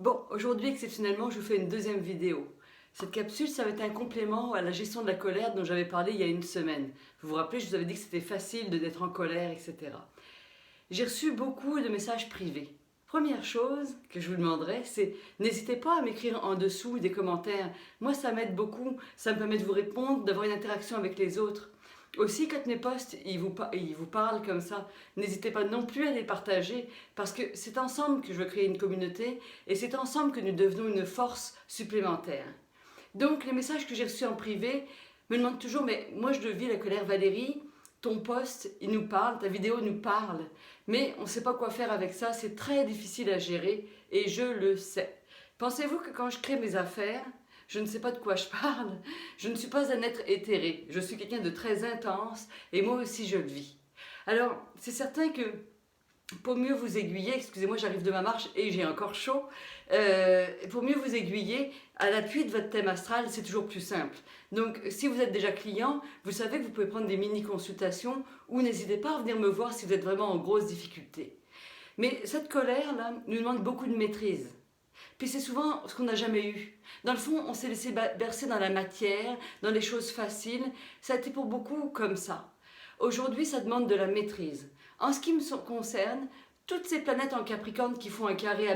Bon, aujourd'hui, exceptionnellement, je vous fais une deuxième vidéo. Cette capsule, ça va être un complément à la gestion de la colère dont j'avais parlé il y a une semaine. Vous vous rappelez, je vous avais dit que c'était facile d'être en colère, etc. J'ai reçu beaucoup de messages privés. Première chose que je vous demanderais, c'est n'hésitez pas à m'écrire en dessous des commentaires. Moi, ça m'aide beaucoup, ça me permet de vous répondre, d'avoir une interaction avec les autres. Aussi, quand mes posts, ils vous parlent comme ça, n'hésitez pas non plus à les partager, parce que c'est ensemble que je veux créer une communauté, et c'est ensemble que nous devenons une force supplémentaire. Donc, les messages que j'ai reçus en privé me demandent toujours, mais moi je le vis la colère Valérie, ton post, il nous parle, ta vidéo nous parle, mais on ne sait pas quoi faire avec ça, c'est très difficile à gérer, et je le sais. Pensez-vous que quand je crée mes affaires, je ne sais pas de quoi je parle, je ne suis pas un être éthéré, je suis quelqu'un de très intense, et moi aussi je le vis. Alors, c'est certain que pour mieux vous aiguiller, excusez-moi, j'arrive de ma marche et j'ai encore chaud, pour mieux vous aiguiller, à l'appui de votre thème astral, c'est toujours plus simple. Donc, si vous êtes déjà client, vous savez que vous pouvez prendre des mini-consultations ou n'hésitez pas à venir me voir si vous êtes vraiment en grosse difficulté. Mais cette colère-là nous demande beaucoup de maîtrise. Puis c'est souvent ce qu'on n'a jamais eu. Dans le fond, on s'est laissé bercer dans la matière, dans les choses faciles. Ça a été pour beaucoup comme ça. Aujourd'hui, ça demande de la maîtrise. En ce qui me concerne, toutes ces planètes en Capricorne qui font un carré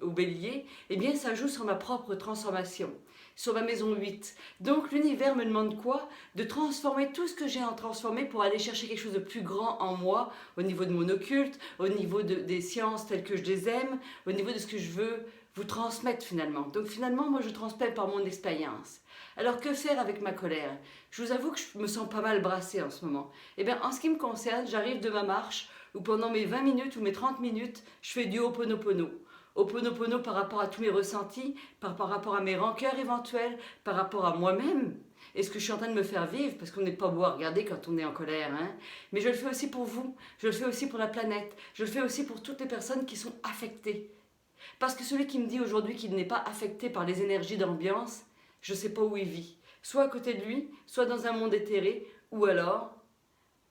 au bélier, eh bien ça joue sur ma propre transformation, sur ma maison 8. Donc l'univers me demande quoi? De transformer tout ce que j'ai à transformer pour aller chercher quelque chose de plus grand en moi, au niveau de mon occulte, au niveau des sciences telles que je les aime, au niveau de ce que je veux vous transmettre finalement. Donc finalement, moi je transmets par mon expérience. Alors que faire avec ma colère? Je vous avoue que je me sens pas mal brassée en ce moment. Eh bien en ce qui me concerne, j'arrive de ma marche où pendant mes 20 minutes ou mes 30 minutes, je fais du Ho'oponopono. Ho'oponopono par rapport à tous mes ressentis, par rapport à mes rancœurs éventuelles, par rapport à moi-même. Et ce que je suis en train de me faire vivre, parce qu'on n'est pas beau à regarder quand on est en colère, hein. Mais je le fais aussi pour vous, je le fais aussi pour la planète, je le fais aussi pour toutes les personnes qui sont affectées. Parce que celui qui me dit aujourd'hui qu'il n'est pas affecté par les énergies d'ambiance, je ne sais pas où il vit. Soit à côté de lui, soit dans un monde éthéré, ou alors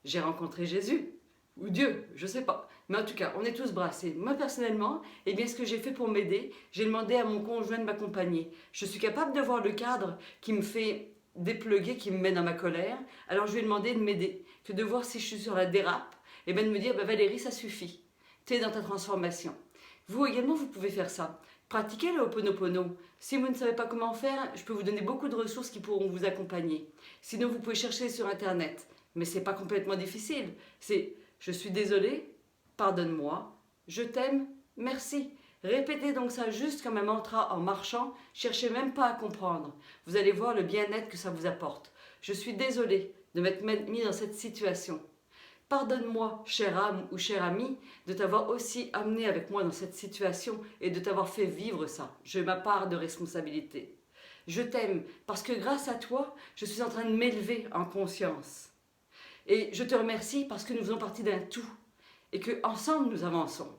j'ai rencontré Jésus, ou Dieu, je ne sais pas. Mais en tout cas, on est tous brassés. Moi personnellement, eh bien, ce que j'ai fait pour m'aider, j'ai demandé à mon conjoint de m'accompagner. Je suis capable de voir le cadre qui me fait dépluguer, qui me met dans ma colère. Alors je lui ai demandé de m'aider, que de voir si je suis sur la dérape, et bien de me dire, bah, Valérie, ça suffit. Tu es dans ta transformation. Vous également, vous pouvez faire ça. Pratiquez le Ho'oponopono. Si vous ne savez pas comment faire, je peux vous donner beaucoup de ressources qui pourront vous accompagner. Sinon, vous pouvez chercher sur Internet. Mais ce n'est pas complètement difficile. C'est « je suis désolée, pardonne-moi, je t'aime, merci ». Répétez donc ça juste comme un mantra en marchant, cherchez même pas à comprendre. Vous allez voir le bien-être que ça vous apporte. Je suis désolée de m'être mis dans cette situation. Pardonne-moi, chère âme ou cher ami, de t'avoir aussi amené avec moi dans cette situation et de t'avoir fait vivre ça. J'ai ma part de responsabilité. Je t'aime parce que grâce à toi, je suis en train de m'élever en conscience. Et je te remercie parce que nous faisons partie d'un tout et qu'ensemble nous avançons.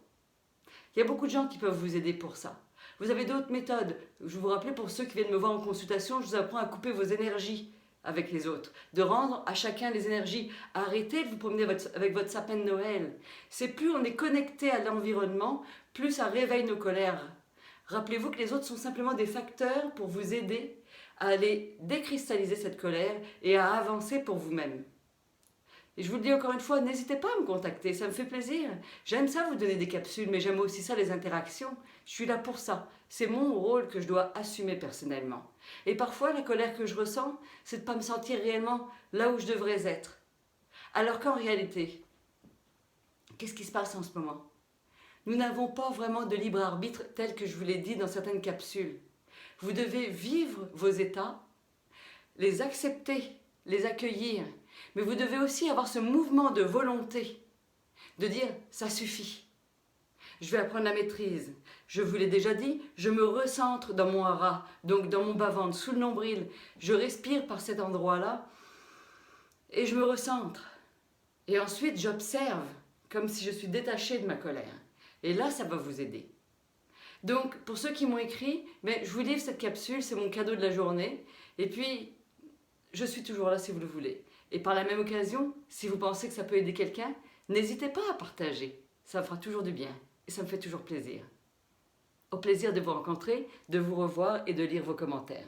Il y a beaucoup de gens qui peuvent vous aider pour ça. Vous avez d'autres méthodes. Je vous rappelle, pour ceux qui viennent me voir en consultation, je vous apprends à couper vos énergies avec les autres, de rendre à chacun les énergies. Arrêtez de vous promener avec votre sapin de Noël. C'est plus on est connecté à l'environnement, plus ça réveille nos colères. Rappelez-vous que les autres sont simplement des facteurs pour vous aider à aller décristalliser cette colère et à avancer pour vous-même. Et je vous le dis encore une fois, n'hésitez pas à me contacter, ça me fait plaisir. J'aime ça vous donner des capsules, mais j'aime aussi ça les interactions. Je suis là pour ça. C'est mon rôle que je dois assumer personnellement. Et parfois, la colère que je ressens, c'est de ne pas me sentir réellement là où je devrais être. Alors qu'en réalité, qu'est-ce qui se passe en ce moment? Nous n'avons pas vraiment de libre arbitre tel que je vous l'ai dit dans certaines capsules. Vous devez vivre vos états, les accepter, les accueillir. Mais vous devez aussi avoir ce mouvement de volonté, de dire « ça suffit ». Je vais apprendre la maîtrise. Je vous l'ai déjà dit, je me recentre dans mon hara, donc dans mon bas-ventre, sous le nombril. Je respire par cet endroit-là et je me recentre. Et ensuite, j'observe comme si je suis détachée de ma colère. Et là, ça va vous aider. Donc, pour ceux qui m'ont écrit, je vous livre cette capsule, c'est mon cadeau de la journée. Et puis, je suis toujours là si vous le voulez. Et par la même occasion, si vous pensez que ça peut aider quelqu'un, n'hésitez pas à partager. Ça me fera toujours du bien et ça me fait toujours plaisir. Au plaisir de vous rencontrer, de vous revoir et de lire vos commentaires.